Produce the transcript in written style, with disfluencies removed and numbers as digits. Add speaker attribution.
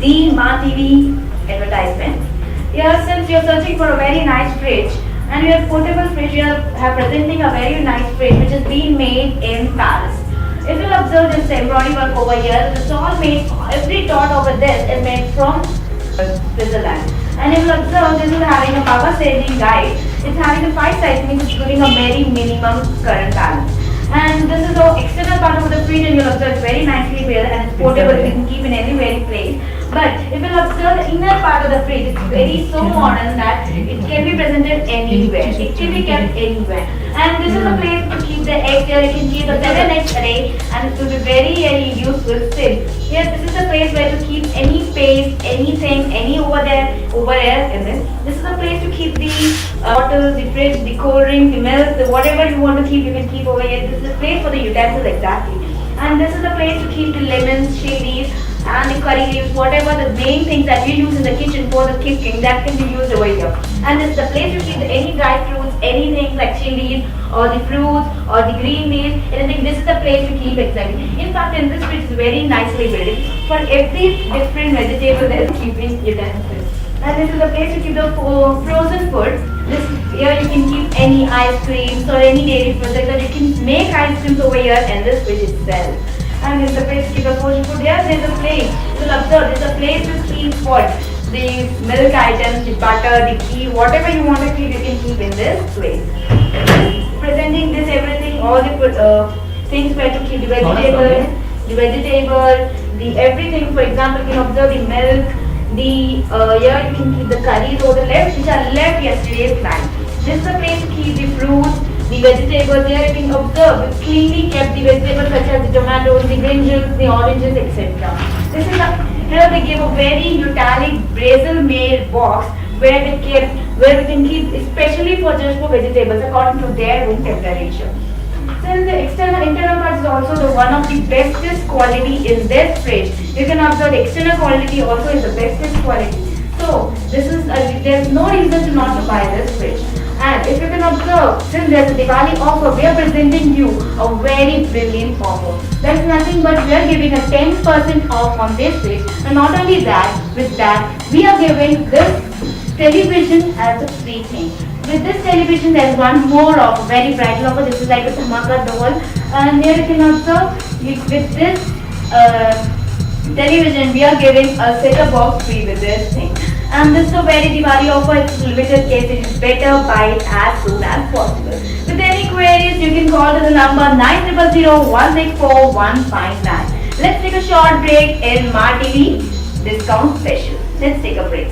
Speaker 1: the Ma TV advertisement. Here, since you're searching for a very nice fridge and your portable fridge, you are presenting a very nice fridge which is being made in Paris. If you'll observe this embroidery work over here, it's all made, every dot over this is made from Switzerland. And if you'll observe, this is having a power saving guide. It's having a 5 size, means it's giving a very minimum current balance. And this is the external part of the fridge, and you'll observe it's very nicely built and it's portable, you can keep in any place. But if you'll observe the inner part of the fridge, it's very so modern that it can be presented anywhere. It can be kept anywhere. And this is a place to keep the eggs here. You can keep the 7 eggs array and it will be very useful still. Here, this is the place where to keep any space, anything, any over here in this. This is a place to keep the bottles, the fridge, the cold drink, the milk, whatever you want to keep, you can keep over here. This is a place for the utensils exactly. And this is a place to keep the lemons, chilies, and the curry leaves, whatever the main things that we use in the kitchen for the cooking, that can be used over here. And this is the place to keep any dry fruits, anything like chilies or the fruits or the green leaves, anything. This is the place to keep exactly. In fact, in this fridge is very nicely built. For every different vegetable there is keeping utensils. And this is the place to keep the frozen food. Here you can keep any ice creams or any dairy products, that you can make ice creams over here in this fridge itself. And this is the place to keep the frozen food. Here there is a place. You'll observe there is a place to keep what? The milk items, the butter, the ghee, whatever you want to keep, you can keep in this place. Presenting this everything, all the things where to keep the vegetable, the everything. For example, you can observe the milk, here you can keep the curries over the left, which are left yesterday's night. This is a place to keep the fruits, the vegetables. Here you can observe we cleanly kept the vegetables such as the tomatoes, the brinjals, the oranges, etc. Here they give a very utilic Brazil made box where we can keep especially for vegetables according to their room temperature. Since the internal part is also one of the bestest quality in this fridge, you can observe the external quality also is the bestest quality. So there's no reason to not to buy this fridge. And if you can observe, since there's a Diwali offer, we are presenting you a very brilliant offer. That's nothing but we are giving a 10% off on this fridge. And not only that, with that, we are giving this television as a free thing. With this television, there's one more offer, very bright offer. This is like a Dhamaka doll. And here you can observe, with this television, we are giving a set-top box free with this thing. And this is a very Diwali offer. It's limited case. It is better buy it as soon as possible. With any queries, you can call to the number 9001641599. Let's take a short break in Ma TV discount special. Let's take a break.